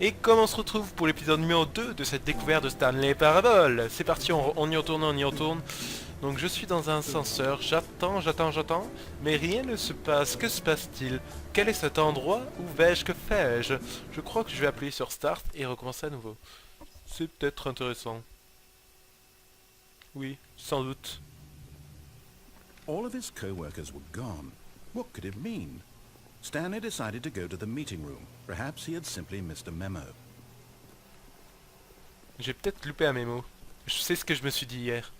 Et comme on se retrouve pour l'épisode numéro 2 de cette découverte de Stanley Parable. C'est parti, on y retourne, on y retourne. Donc je suis dans un ascenseur, j'attends, mais rien ne se passe, que se passe-t-il? Quel est cet endroit? Où vais-je? Que fais-je? Je crois que je vais appuyer sur Start et recommencer à nouveau. C'est peut-être intéressant. Oui, sans doute. All of his co-workers were gone. What could it mean? Stanley decided to go to the meeting room. Perhaps he had simply missed a memo. J'ai peut-être loupé un mémo. Je sais ce que je me suis dit hier.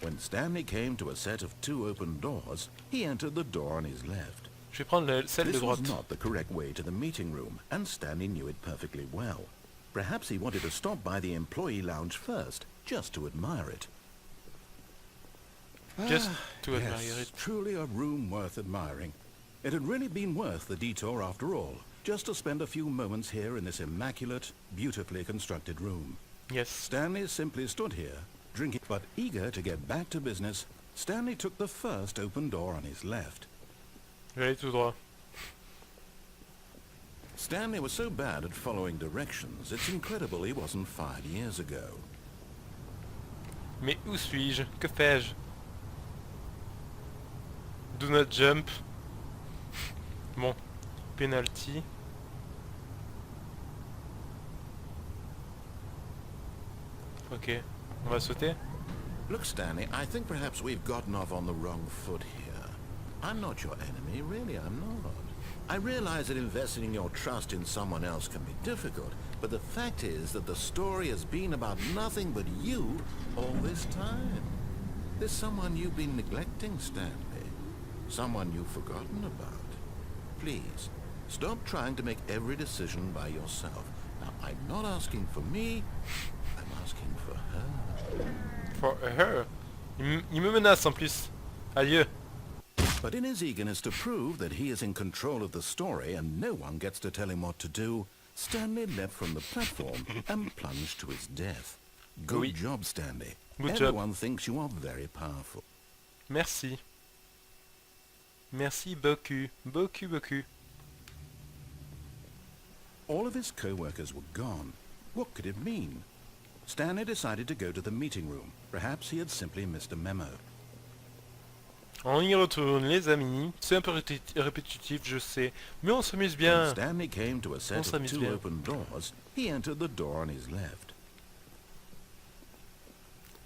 When Stanley came to a set of 2 open doors, he entered the door on his left. Je vais prendre celle de This was droite. not the correct way to the meeting room, and Stanley knew it perfectly well. Perhaps he wanted to stop by the employee lounge first, just to admire it. Just to admire Yes, it. truly a room worth admiring. It had really been worth the detour after all, just to spend a few moments here in this immaculate, beautifully constructed room. Yes. Stanley simply stood here, drinking, but eager to get back to business, Stanley took the first open door on his left. Je vais aller tout droit. Stanley was so bad at following directions, it's incredible he wasn't fired years ago. Mais où suis-je? Que fais-je? Do not jump. Bon. Penalty. Ok. On va sauter. Look, Stanley, I think perhaps we've gotten off on the wrong foot here. I'm not your enemy, really, I'm not. I realize that investing your trust in someone else can be difficult, but the fact is that the story has been about nothing but you all this time. There's someone you've been neglecting, Stanley. Someone you've forgotten about. Please, stop trying to make every decision by yourself. Now, I'm not asking for me, I'm asking for her. For her. Il me menace en plus. Adieu. But in his eagerness to prove that he is in control of the story and no one gets to tell him what to do, Stanley leapt from the platform and plunged to his death. Good Oui. job, Stanley. Good job. Everyone thinks you are very powerful. Merci. Merci beaucoup. Beaucoup. All of his co-workers were gone. What could it mean? Stanley decided to go to the meeting room. Perhaps he had simply missed a memo. On y retourne, les amis. C'est un peu répétitif, je sais. Mais on s'amuse When bien. Stanley came to a On set of s'amuse 2 bien. open doors, he entered the door on his left.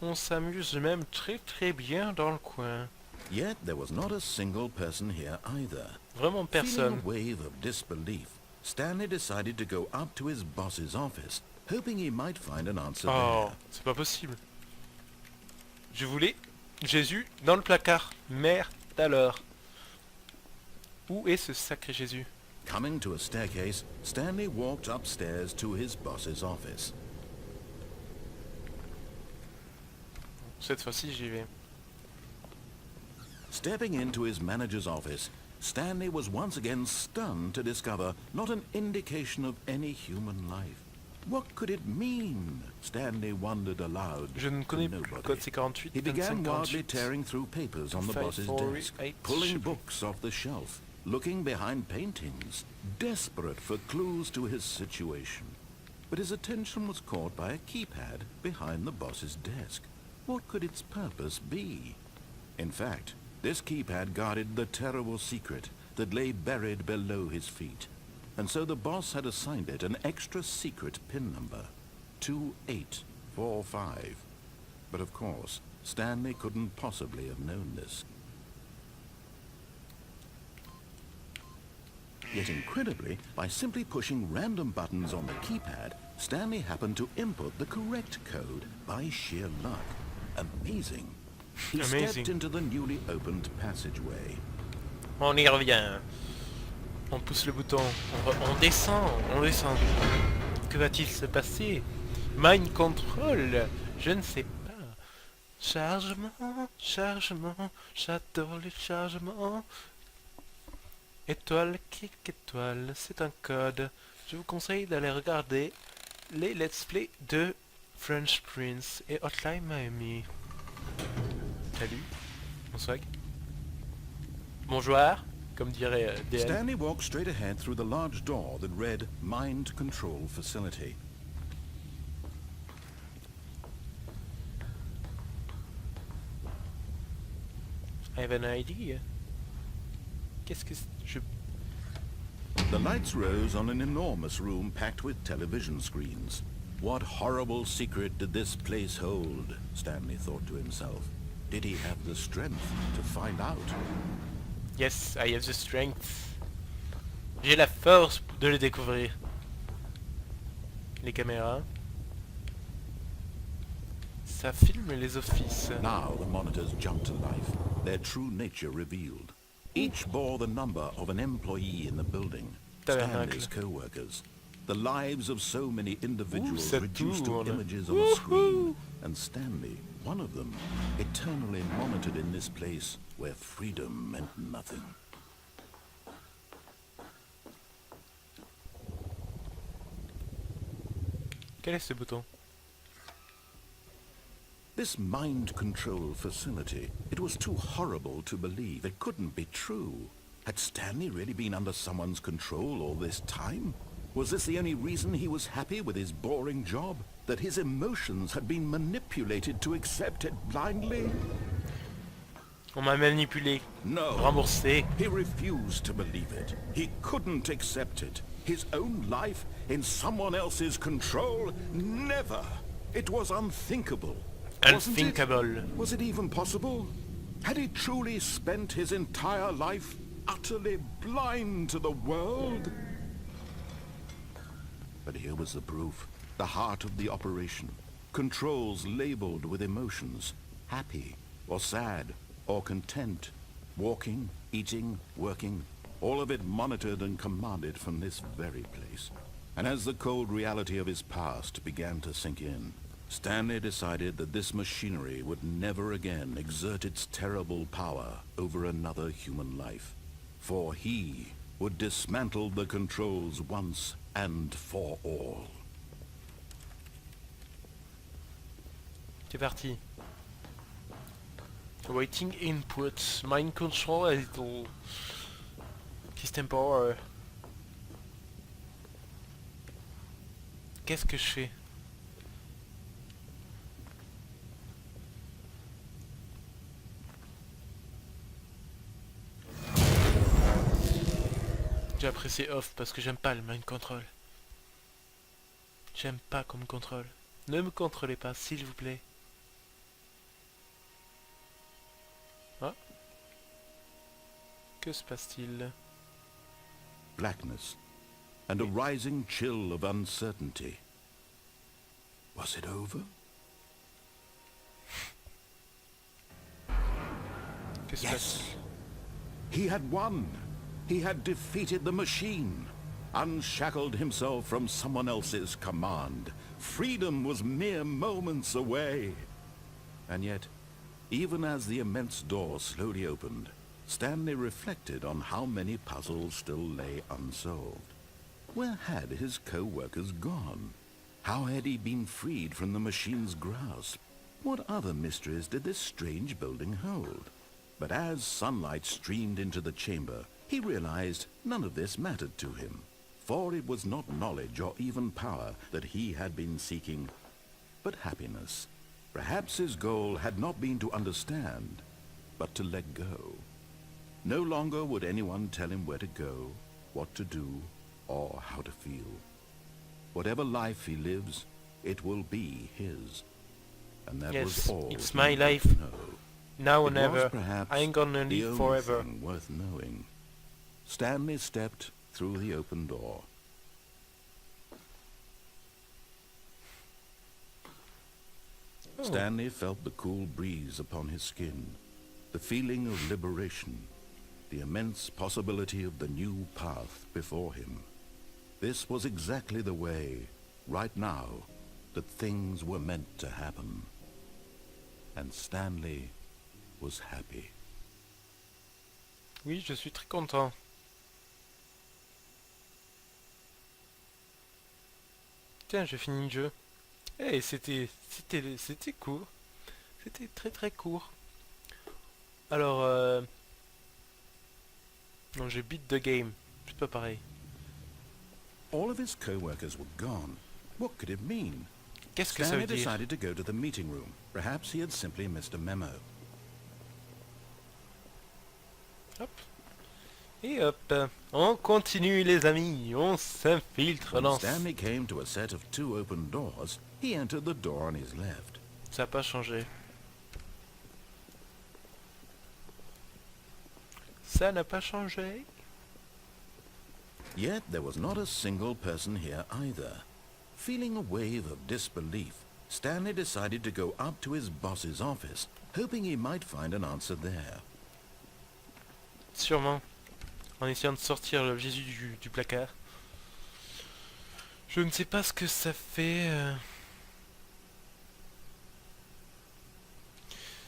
On s'amuse même très bien dans le coin. Yet there was not a single person here either. Vraiment Feeling personne. a wave of disbelief, Stanley decided to go up to his boss's office, hoping he might find an answer Oh, there. c'est pas possible. Je voulais Jésus dans le placard. Merde alors. Où est ce sacré Jésus? Coming to a staircase, Stanley walked upstairs to his boss's office. Cette fois-ci, j'y vais. Stepping into his manager's office, Stanley was once again stunned to discover not an indication of any human life. What could it mean? Stanley wondered aloud. Je ne connais to plus le nobody. code, c'est 48, He began 25, wildly 48. tearing through papers on the boss's 5, 4, desk, 8, pulling je sais plus. books off the shelf, looking behind paintings, desperate for clues to his situation. But his attention was caught by a keypad behind the boss's desk. What could its purpose be? In fact, this keypad guarded the terrible secret that lay buried below his feet. And so the boss had assigned it an extra secret PIN number, 2845. But of course, Stanley couldn't possibly have known this. Yet incredibly, by simply pushing random buttons on the keypad, Stanley happened to input the correct code by sheer luck. Amazing. He Amazing. stepped into the newly opened passageway. On y revient. On pousse le bouton. On descend. Que va-t-il se passer? Mind control. Je ne sais pas. Chargement. J'adore les chargements. Étoile, clic, étoile. C'est un code. Je vous conseille d'aller regarder les let's play de French Prince et Hotline Miami. Salut. Bonsoir. Bonjour. comme dirait DL. Stanley walked straight ahead through the large door that read Mind Control Facility. I have an idea. Qu'est-ce que je... The lights rose on an enormous room packed with television screens. What horrible secret did this place hold? Stanley thought to himself. Did he have the strength to find out? Yes, I have the strength. J'ai la force de le découvrir. Les caméras. Ça filme les offices. Now the monitors jumped to life, their true nature revealed. Each bore the number of an employee in the building, Stanley's co-workers. The lives of so many individuals reduced to images on a screen, and Stanley, one of them, eternally monitored in this place where freedom meant nothing. Quel est ce bouton? This mind control facility, it was too horrible to believe. It couldn't be true. Had Stanley really been under someone's control all this time? Was this the only reason he was happy with his boring job? That his emotions had been manipulated to accept it blindly? On m'a manipulé. No. Remboursé. He refused to believe it. He couldn't accept it. His own life in someone else's control? Never. It was unthinkable. Unthinkable. Was it even possible? Had he truly spent his entire life utterly blind to the world? But here was the proof. The heart of the operation. Controls labeled with emotions. Happy, or sad, or content. Walking, eating, working. All of it monitored and commanded from this very place. And as the cold reality of his past began to sink in, Stanley decided that this machinery would never again exert its terrible power over another human life. For he would dismantle the controls once and for all. C'est parti. Awaiting input. Mind control a little... System power. Qu'est-ce que je fais? J'ai apprécié off parce que j'aime pas le mind control. J'aime pas qu'on me contrôle. Ne me contrôlez pas, s'il vous plaît. Ah. Que se passe-t-il? Blackness, and a rising chill of uncertainty. Was it over? Que se passe? Yes! He had won! He had defeated the machine, unshackled himself from someone else's command. Freedom was mere moments away. And yet, even as the immense door slowly opened, Stanley reflected on how many puzzles still lay unsolved. Where had his co-workers gone? How had he been freed from the machine's grasp? What other mysteries did this strange building hold? But as sunlight streamed into the chamber, he realized none of this mattered to him, for it was not knowledge or even power that he had been seeking, but happiness. Perhaps his goal had not been to understand, but to let go. No longer would anyone tell him where to go, what to do, or how to feel. Whatever life he lives, it will be his. And that was all it's he my had life. to know. Now or It never. was perhaps I ain't gonna the live only forever. thing worth knowing. Stanley stepped through the open door. Oh. Stanley felt the cool breeze upon his skin, the feeling of liberation, the immense possibility of the new path before him. This was exactly the way, right now, that things were meant to happen. And Stanley was happy. Oui, je suis très content. Tiens, j'ai fini le jeu. Eh, c'était court. C'était très très court. Alors, Non, j'ai beat the game. C'est pas pareil. All of his co-workers were gone. What could it mean? Qu'est-ce que ça Stanley veut dire? decided to go to the meeting room. Perhaps he had simply missed a memo. Hop. Et hop. On continue les amis. On s'infiltre When dans... Stanley came to a set of 2 open doors, he entered the door on his left. Ça n'a pas changé. Ça n'a pas changé. Yet there was not a single person here either. Feeling a wave of disbelief, Stanley decided to go up to his boss's office, hoping he might find an answer there. Sûrement. En essayant de sortir le Jésus du placard. Je ne sais pas ce que ça fait...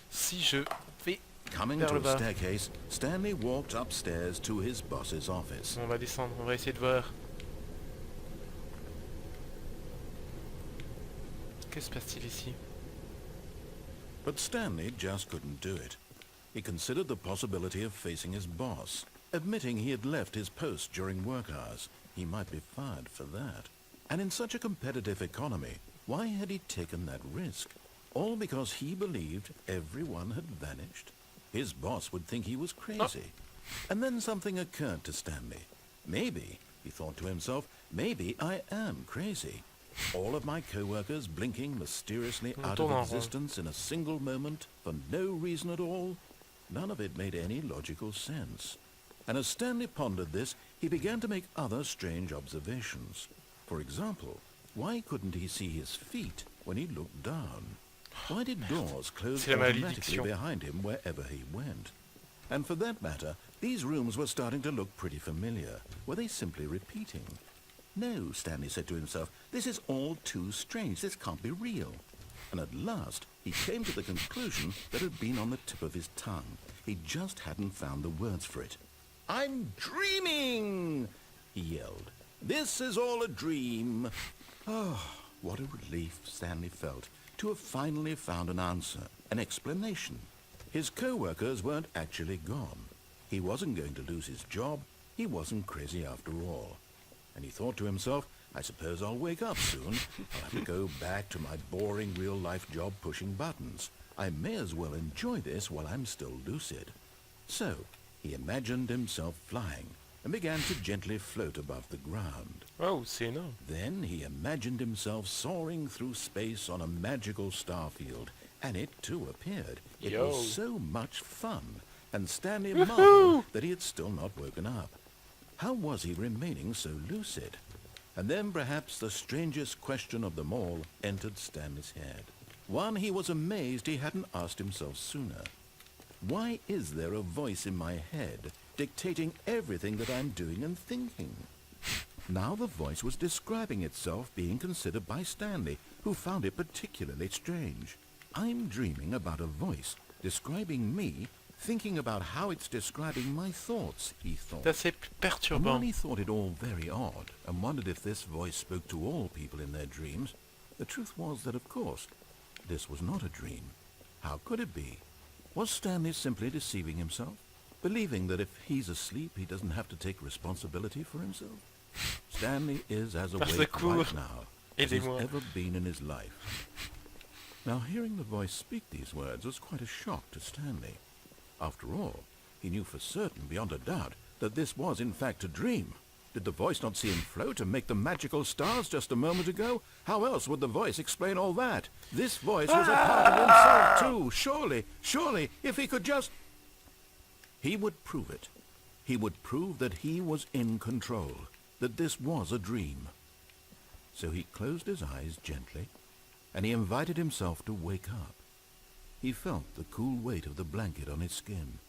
Si je vais... Coming Vers to le a bas. staircase, Stanley walked upstairs to his boss's office. On va descendre, on va essayer de voir. Que se passe-t-il ici? But Stanley just couldn't do it. He considered the possibility of facing his boss, admitting he had left his post during work hours. He might be fired for that. And in such a competitive economy, why had he taken that risk? All because he believed everyone had vanished? His boss would think he was crazy. And then something occurred to Stanley. Maybe, he thought to himself, maybe I am crazy. All of my co-workers blinking mysteriously out of existence in a single moment for no reason at all? None of it made any logical sense. And as Stanley pondered this, he began to make other strange observations. For example, why couldn't he see his feet when he looked down? Why did doors close automatically behind him wherever he went? And for that matter, these rooms were starting to look pretty familiar. Were they simply repeating? No, Stanley said to himself, this is all too strange. This can't be real. And at last, he came to the conclusion that had been on the tip of his tongue. He just hadn't found the words for it. "I'm dreaming!" he yelled. "This is all a dream." Oh, what a relief Stanley felt to have finally found an answer, an explanation. His co-workers weren't actually gone. He wasn't going to lose his job. He wasn't crazy after all. And he thought to himself, I suppose I'll wake up soon. I'll have to go back to my boring real-life job pushing buttons. I may as well enjoy this while I'm still lucid. So, he imagined himself flying and began to gently float above the ground. Oh, c'est énorme. Then he imagined himself soaring through space on a magical starfield, and it too appeared. It was so much fun, and Stanley marveled that he had still not woken up. How was he remaining so lucid? And then perhaps the strangest question of them all entered Stanley's head. One he was amazed he hadn't asked himself sooner. Why is there a voice in my head dictating everything that I'm doing and thinking? Now the voice was describing itself being considered by Stanley, who found it particularly strange. I'm dreaming about a voice describing me, thinking about how it's describing my thoughts, he thought. C'est assez And perturbant. when he thought it all very odd, and wondered if this voice spoke to all people in their dreams, the truth was that, of course, this was not a dream. How could it be? Was Stanley simply deceiving himself, believing that if he's asleep he doesn't have to take responsibility for himself? Stanley is as awake right now as he's ever been in his life. Now hearing the voice speak these words was quite a shock to Stanley. After all, he knew for certain, beyond a doubt, that this was in fact a dream. Did the voice not see him float and make the magical stars just a moment ago? How else would the voice explain all that? This voice was a part of himself too. Surely, if he could just... He would prove it. He would prove that he was in control, that this was a dream. So he closed his eyes gently, and he invited himself to wake up. He felt the cool weight of the blanket on his skin,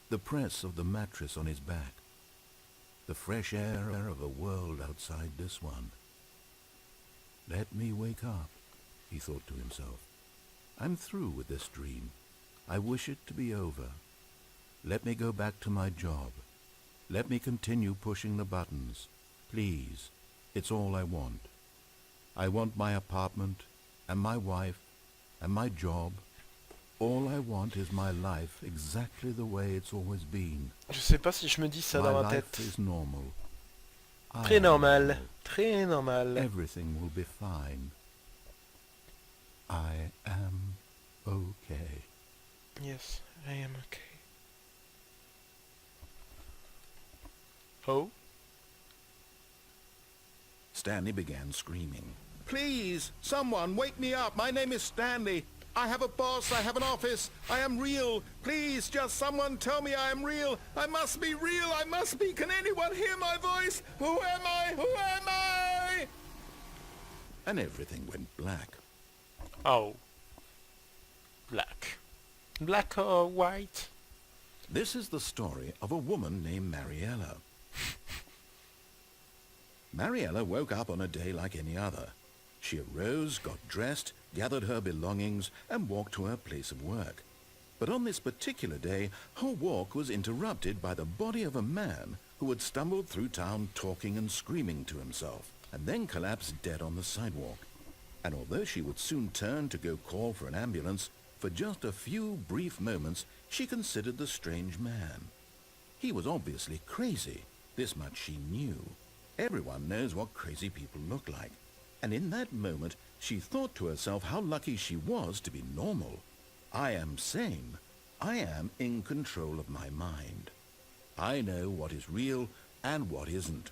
the press of the mattress on his back, the fresh air of a world outside this one. Let me wake up, he thought to himself. I'm through with this dream. I wish it to be over. Let me go back to my job. Let me continue pushing the buttons. Please, it's all I want. I want my apartment, and my wife, and my job, All I want is my life exactly the way it's always been. Je sais pas si je me dis ça dans My ma life tête. is normal. I Très am normal. normal. Très normal. Everything will be fine. I am okay. Yes, I am okay. Oh? Stanley began screaming. Please, someone, wake me up. My name is Stanley. I have a boss. I have an office. I am real. Please, just someone tell me I am real. I must be real. I must be. Can anyone hear my voice? Who am I? Who am I? And everything went black. Oh. Black. Black or white? This is the story of a woman named Mariella. Mariella woke up on a day like any other. She arose, got dressed, gathered her belongings, and walked to her place of work. But on this particular day, her walk was interrupted by the body of a man who had stumbled through town talking and screaming to himself, and then collapsed dead on the sidewalk. And although she would soon turn to go call for an ambulance, for just a few brief moments she considered the strange man. He was obviously crazy. This much she knew. Everyone knows what crazy people look like. And in that moment, she thought to herself how lucky she was to be normal. I am sane. I am in control of my mind. I know what is real and what isn't.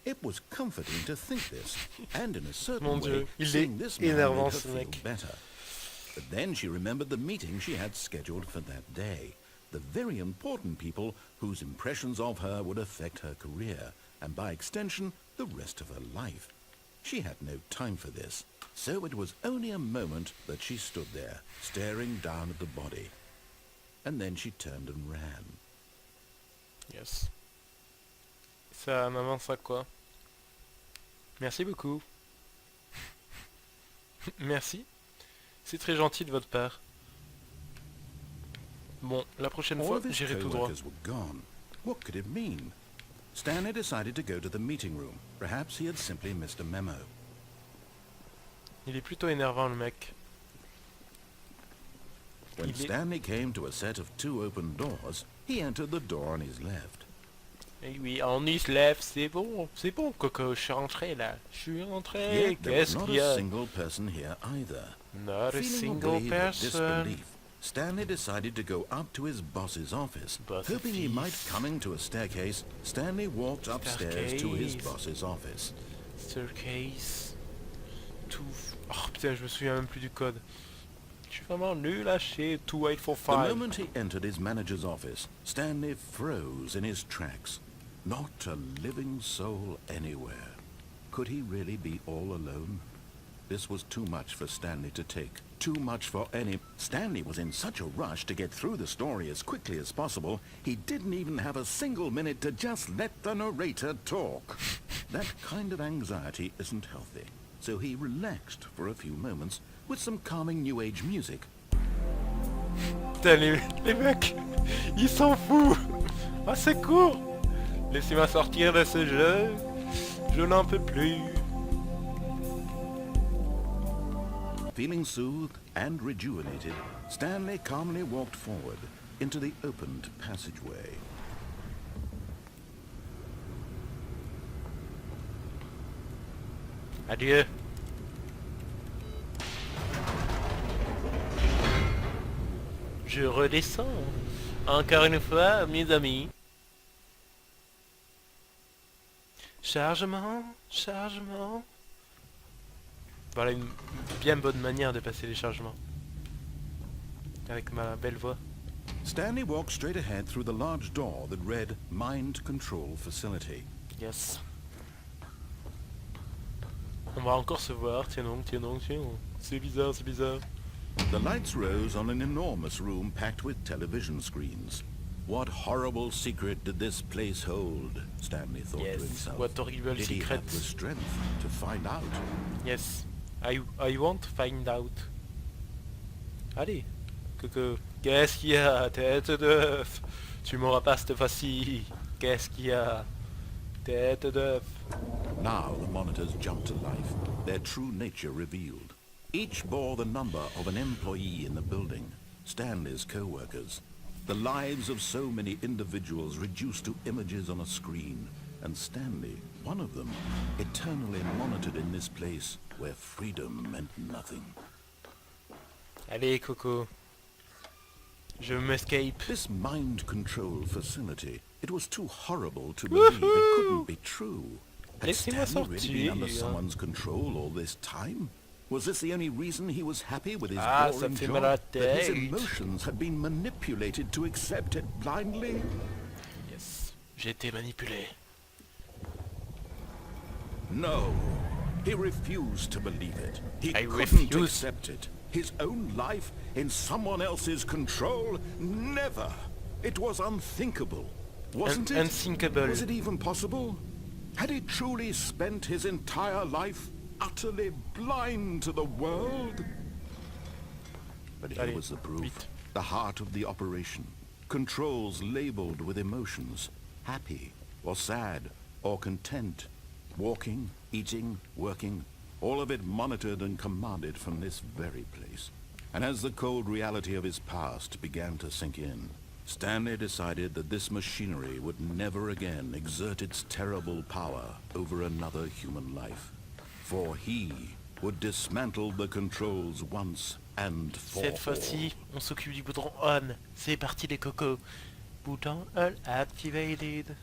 It was comforting to think this, and in a certain Mon way, Dieu, il seeing est this man énervant, made her ce feel mec. better. But then she remembered the meeting she had scheduled for that day. The very important people whose impressions of her would affect her career, and by extension, the rest of her life. She had no time for this, so it was only a moment that she stood there, staring down at the body. And then she turned and ran. Yes. Ça m'avance à quoi? Merci beaucoup. Merci. C'est très gentil de votre part. Bon, la prochaine All fois, of his j'irai tout droit. co-workers were gone. What could it mean? Stanley decided to go to the meeting room. Perhaps he had simply missed a memo. Il est plutôt énervant, le mec. When Il est- Stanley came to a set of 2 open doors, he entered the door on his left. Eh oui, on y se lève, c'est bon, Coco, je suis rentré là. Je suis rentré, Yet there was qu'est-ce not qu'il y a a? single person here either. Not a Feeling single a wave of person. disbelief, Stanley decided to go up to his boss's office. Boss Hoping he might office. come into a staircase, Stanley walked upstairs to his Staircase. boss's office. Staircase. Tout. Oh putain, je me souviens même plus du code. Je suis vraiment nul à chier. 2845. The moment he entered his manager's office, Stanley froze in his tracks. Not a living soul anywhere. Could he really be all alone? This was too much for Stanley to take. Too much for any... Stanley was in such a rush to get through the story as quickly as possible, he didn't even have a single minute to just let the narrator talk. That kind of anxiety isn't healthy. So he relaxed for a few moments with some calming New Age music. Putain, les mecs, ils s'en foutent. Ah, c'est court. Laissez-moi sortir de ce jeu. Je n'en peux plus. Feeling soothed and rejuvenated, Stanley calmly walked forward into the opened passageway. Adieu. Je redescends. Encore une fois, mes amis. Chargement, chargement. Voilà une bien bonne manière de passer les chargements. Avec ma belle voix. Stanley walked straight ahead through the large door that read Mind Control Facility. Yes. On va encore se voir, tiens donc, tiens donc, tiens donc. C'est bizarre, c'est bizarre. The lights rose on an enormous room packed with television screens. What horrible secret did this place hold? Stanley thought to Yes, himself. what horrible Did he secret. have the strength to find out? Yes, I want to find out. Allez, Coco. Qu'est-ce qu'il y a, tête d'œuf? Tu m'auras pas cette fois-ci. Qu'est-ce qu'il y a, tête d'œuf? Now the monitors jumped to life, their true nature revealed. Each bore the number of an employee in the building. Stanley's co-workers. The lives of so many individuals reduced to images on a screen, and Stanley, one of them, eternally monitored in this place where freedom meant nothing. Allez, Coco. Je m'escape. This mind control facility, it was too horrible to believe it couldn't be true. Had Laissez-moi Stanley really been under sortir. someone's control all this time? Was this the only reason he was happy with his Ah, ça boring fait job? mal à la That his tête. emotions had been manipulated to accept it blindly? Yes. J'ai été manipulé. No. He refused to believe it. He I couldn't refuse. accept it. His own life in someone else's control? Never. It was unthinkable. Wasn't it? Unthinkable. Was it even possible? Had he truly spent his entire life utterly blind to the world? But here Allez, was the proof. vite. The heart of the operation. Controls labeled with emotions. Happy, or sad, or content. Walking, eating, working. All of it monitored and commanded from this very place. And as the cold reality of his past began to sink in, Stanley decided that this machinery would never again exert its terrible power over another human life. For he would dismantle the controls once and for Cette fois-ci, on s'occupe du bouton on. C'est parti les cocos. Bouton on activated.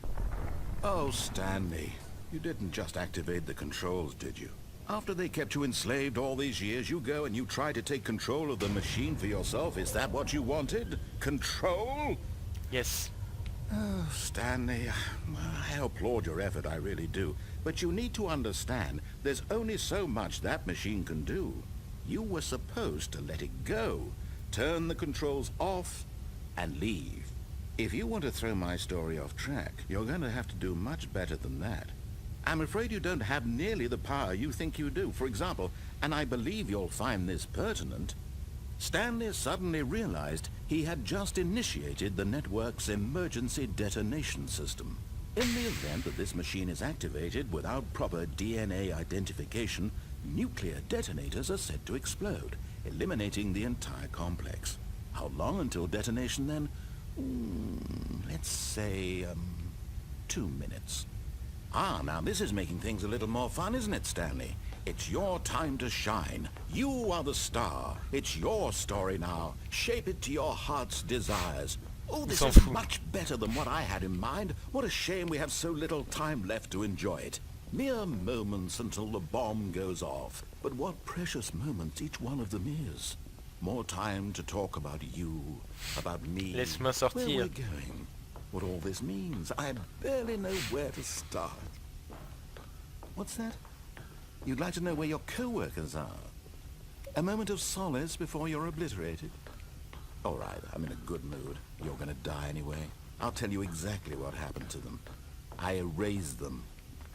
Oh, Stanley, you didn't just activate the controls, did you? After they kept you enslaved all these years, you go and you try to take control of the machine for yourself. Is that what you wanted? Control? Yes. Oh, Stanley, I applaud your effort, I really do. But you need to understand, there's only so much that machine can do. You were supposed to let it go, turn the controls off, and leave. If you want to throw my story off track, you're going to have to do much better than that. I'm afraid you don't have nearly the power you think you do. For example, and I believe you'll find this pertinent, Stanley suddenly realized he had just initiated the network's emergency detonation system. In the event that this machine is activated without proper DNA identification, nuclear detonators are said to explode, eliminating the entire complex. How long until detonation then? Let's say, 2 minutes. Ah, now this is making things a little more fun, isn't it, Stanley? It's your time to shine. You are the star. It's your story now. Shape it to your heart's desires. Oh, this s'en is fout. much better than what I had in mind. What a shame we have so little time left to enjoy it. Mere moments until the bomb goes off. But what precious moments each one of them is. More time to talk about you, about me, Laisse-moi where sortir. we're going, what all this means. I barely know where to start. What's that? You'd like to know where your co-workers are? A moment of solace before you're obliterated? All right, I'm in a good mood. You're gonna die anyway. I'll tell you exactly what happened to them. I erased them.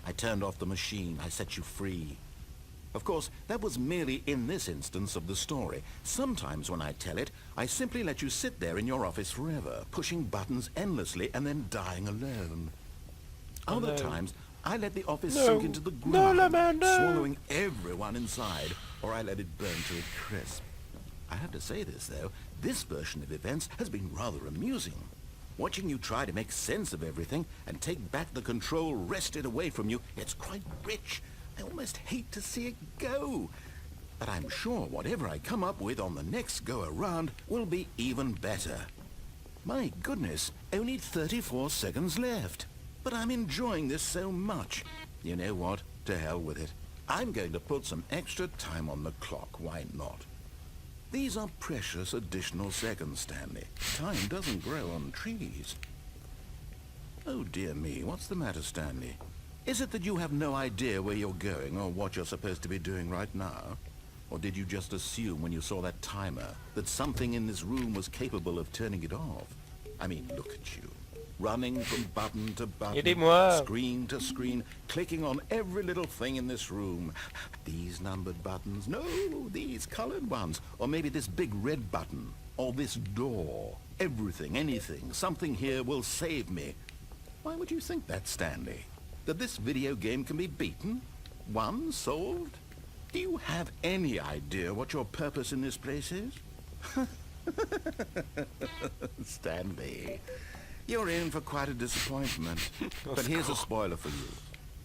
I turned off the machine. I set you free. Of course, that was merely in this instance of the story. Sometimes when I tell it, I simply let you sit there in your office forever, pushing buttons endlessly and then dying alone. Other no. times, I let the office No. sink into the No, ground, man, no. swallowing everyone inside, or I let it burn to a crisp. I have to say this, though, this version of events has been rather amusing. Watching you try to make sense of everything and take back the control wrested away from you, it's quite rich. I almost hate to see it go. But I'm sure whatever I come up with on the next go-around will be even better. My goodness, only 34 seconds left. But I'm enjoying this so much. You know what? To hell with it. I'm going to put some extra time on the clock. Why not? These are precious additional seconds, Stanley. Time doesn't grow on trees. Oh, dear me. What's the matter, Stanley? Is it that you have no idea where you're going or what you're supposed to be doing right now? Or did you just assume when you saw that timer that something in this room was capable of turning it off? I mean, look at you. Running from button to button, Aidez-moi. screen to screen, clicking on every little thing in this room. These numbered buttons, no, these colored ones. Or maybe this big red button, or this door. Everything, anything, something here will save me. Why would you think that, Stanley? That this video game can be beaten? Won? Solved? Do you have any idea what your purpose in this place is? Stanley, you're in for quite a disappointment. But here's a spoiler for you.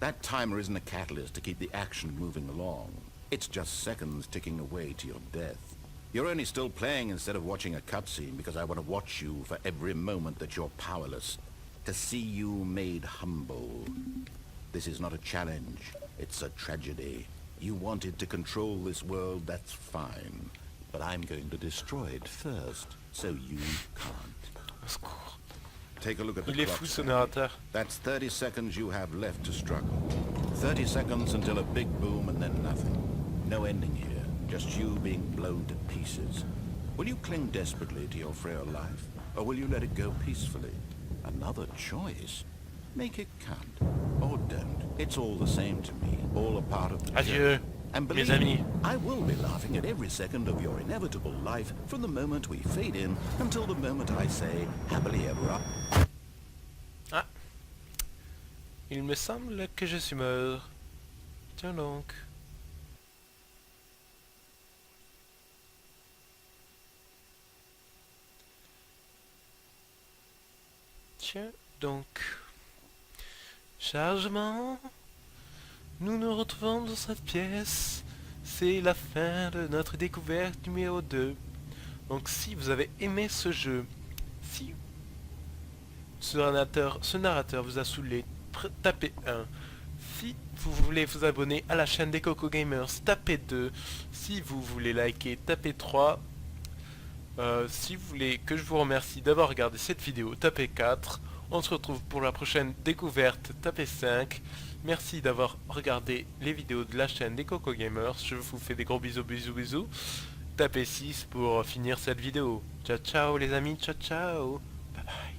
That timer isn't a catalyst to keep the action moving along. It's just seconds ticking away to your death. You're only still playing instead of watching a cutscene because I want to watch you for every moment that you're powerless. To see you made humble. This is not a challenge. It's a tragedy. You wanted to control this world, that's fine. But I'm going to destroy it first, so you can't. Au secours. Take a look at the Il est clock. fou ce Stanley. narrateur. That's 30 seconds you have left to struggle. 30 seconds until a big boom and then nothing. No ending here, just you being blown to pieces. Will you cling desperately to your frail life, or will you let it go peacefully? Another choice. Make it count, or don't. It's all the same to me, all a part of the Adieu, journey. And mes believe amis. me, I will be laughing at every second of your inevitable life from the moment we fade in until the moment I say happily ever after. Ah. Il me semble que je suis mort. Tiens donc. Tiens donc. Chargement. Nous nous retrouvons dans cette pièce. C'est la fin de notre découverte numéro 2. Donc si vous avez aimé ce jeu, si ce narrateur vous a saoulé, tapez 1. Si vous voulez vous abonner à la chaîne des Coco Gamers, tapez 2. Si vous voulez liker, tapez 3. Si vous voulez que je vous remercie d'avoir regardé cette vidéo, tapez 4. On se retrouve pour la prochaine découverte, tapez 5. Merci d'avoir regardé les vidéos de la chaîne des Coco Gamers. Je vous fais des gros bisous, bisous, bisous. Tapez 6 pour finir cette vidéo. Ciao, ciao les amis, ciao, ciao. Bye bye.